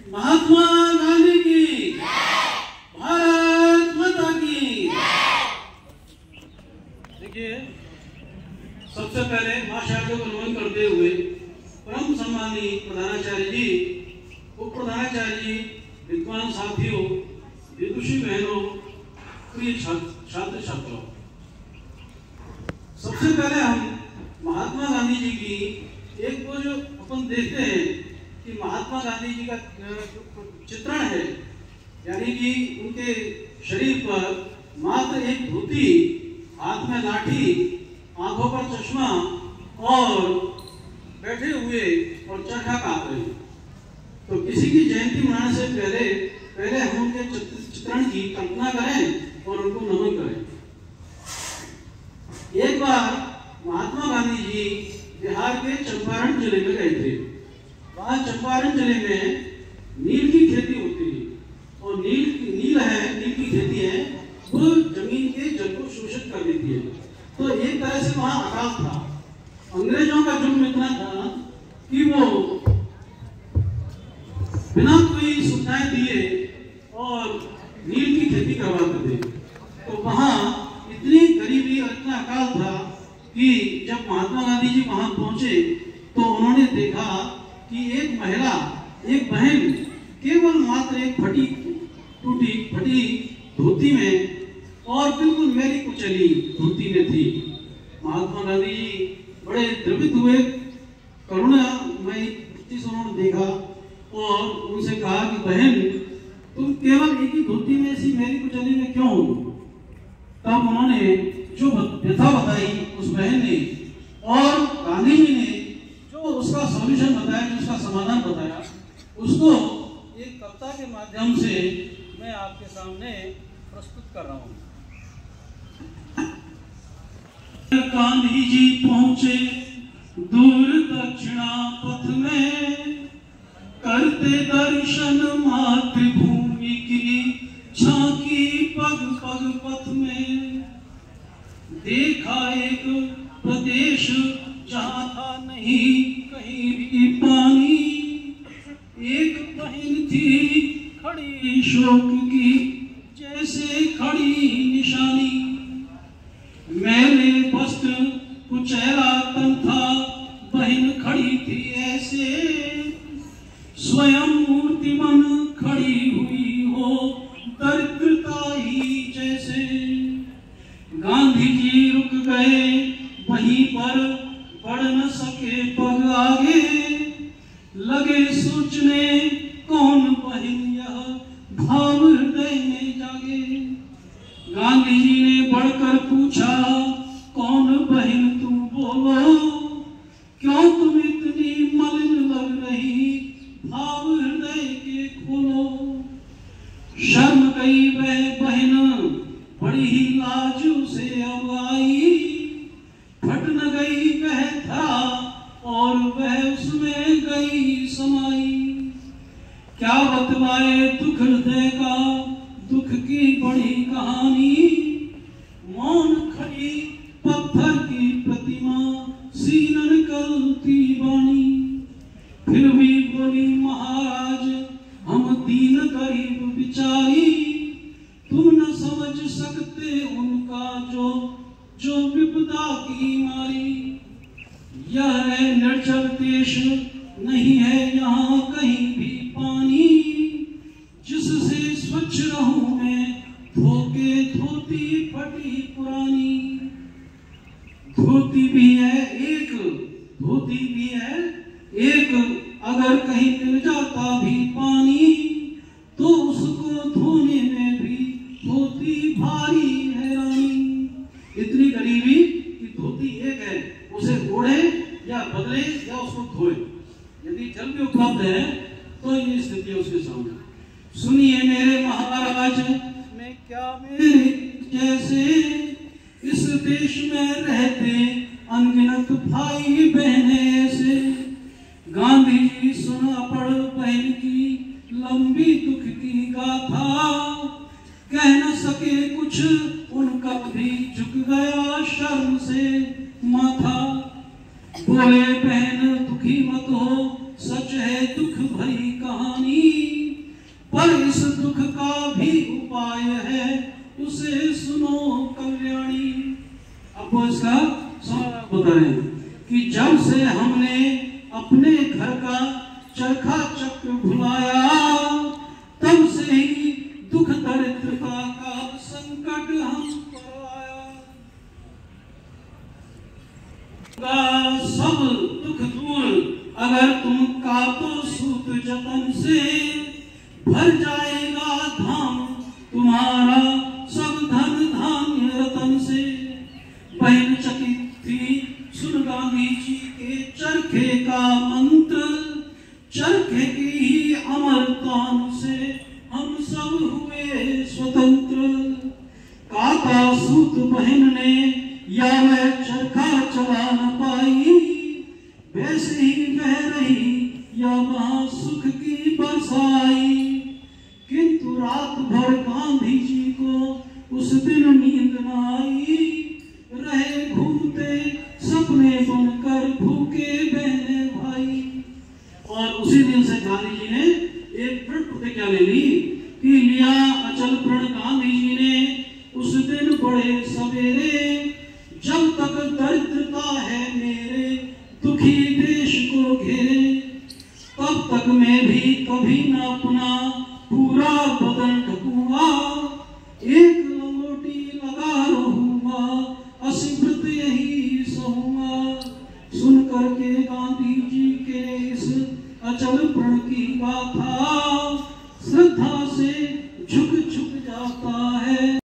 महात्मा गांधी की, भारत माता की। देखिए, सबसे पहले मां शारदा को नमन करते हुए परम सम्मानी प्रधानाचार्य जी, उप प्रधानाचार्य जी, विद्वान साथियों, विदुषी बहनों, प्रिय छात्र छात्राओं, सबसे पहले हम महात्मा गांधी जी की एक वो जो अपन देखते हैं कि महात्मा गांधी जी का चित्रण है, यानी कि उनके शरीर पर मात्र एक धोती, हाथ में लाठी, आंखों पर चश्मा और बैठे हुए और चरखा काट रहे। तो किसी की जयंती मनाने से पहले हम उनके चित्रण की कल्पना करें और उनको नमन करें। एक बार महात्मा गांधी जी बिहार के चंपारण जिले में गए थे। वहां चंपारण जिले में नील की खेती होती है और नील की खेती है, वो जमीन के जल को शोषित कर देती है। तो एक तरह से वहां अकाल था। अंग्रेजों का जुल्म इतना था कि वो बिना कोई सुविधाएं दिए और नील की खेती करवाते थे। तो वहां इतनी गरीबी और इतना अकाल था कि जब महात्मा गांधी जी वहां पहुंचे तो उन्होंने देखा कि एक महिला, एक बहन केवल मात्र एक फटी धोती में और बिल्कुल मेरी कुचली धोती में थी। महात्मा गांधी जी बड़े द्रवित हुए, करुणामय दृष्टि से उन्होंने देखा और उनसे कहा कि बहन, तुम केवल एक ही धोती में ऐसी मेरी कुचली में क्यों हो? तब उन्होंने जो व्यथा बताई उस बहन ने, और गांधी जी ने जो उसका सॉल्यूशन बताया, जो उसका समाधान बताया, उसको एक कविता के माध्यम से मैं आपके सामने प्रस्तुत कर रहा हूँ। गांधी जी पहुंचे दूर दक्षिणा पथ में, करते दर्शन मातृभूमि की झांकी पग पग पथ में। देखा एक प्रदेश जहां था नहीं कहीं भी पानी, एक बहन थी खड़ी शोक की जैसे खड़ी निशानी। मैंने वस्त्र कुचैला तन था, बहन खड़ी थी ऐसे, स्वयं मूर्तिमन खड़ी हुई हो दरिद्रता ही जैसे। गांधी जी रुक गए वहीं पर, बढ़ न सके पग आगे, लगे सोचने कौन बहन यह भाव हृदय में जागे। गांधी जी ने बढ़कर पूछा, कौन बहन तू बोलो, क्यों तुम इतनी मलिन लग रही, भाव हृदय के खोलो। शर्म गई वह बहन बड़ी ही लाज से अब आई, फट न गई वह था और वह उसमें गई समाई। क्या बतवाए दुख हृदय का, दुख की बड़ी कहानी, मौन खड़ी पत्थर की प्रतिमा, सीना निकलती वाणी। फिर भी बोली महाराज, हम दीन गरीब बिचारी, तुम न समझ सकते उनका जो विपदा की मारी। यह है निर्जल देश, नहीं है यहाँ कहीं भी पानी, जिससे स्वच्छ रहूं मैं धोके धोती फटी पुरानी। धोती भी है एक, अगर कहीं मिल जाता भी पानी, तो उसको धोने में भी धोती भारी है रानी। इतनी गरीबी कि धोती एक है, उसे ओढ़े या बदले या उसको धोए। यदि जल भी उपलब्ध है तो ये स्थिति है उसके सामने। सुनिए मेरे महाराज, मैं क्या मेरे जैसे इस देश में रहते अनगिनत भाई बहने ऐसे। गांधी जी सुना पड़ बहन की लंबी दुख की गाथा, कह न सके कुछ उनका भी झुक गया शर्म से माथा। बोले बहन दुखी मत हो, सच है दुख भरी कहानी, पर इस दुख का भी उपाय है, उसे सुनो कल्याणी। अब वो इसका समाधान बता रहे हैं कि जब से हमने अपने घर का चरखा चक्र भुलाया, तब से ही दुख दरिद्रता का संकट हम पर आया। सब दुख दूर अगर तुम कातो सूत जतन से, भर जाएगा धाम तुम्हारा सब धन धान्य रतन से। बहन चकित थी सुन गांधी जी के चरखे का मंत्र, चरखे की ही अमर तान से हम सब हुए स्वतंत्र। काका सूत बहन ने या वह चरखा चला न पाई, वैसे ही बह रही या वहां सुख की बरसाई। किंतु रात भर गांधी जी को उस दिन नींद न आई, रहे घूमते सपने बनकर भूखे बहने भाई। और उसी दिन से गांधी जी ने एक दृढ़ प्रतिज्ञा ले ली कि लिया अचल प्रण गांधी जी ने उस दिन बड़े सवेरे, जब तक दरिद्रता है मेरे दुखी देश को घेरे, तब तक मैं भी कभी न अपना पूरा बदन ढकूंगा, एक लंगोटी लगा रहूंगा, अस्मृत यही सहूंगा। सुन करके गांधी जी के इस अचल प्रण की गाथा, श्रद्धा से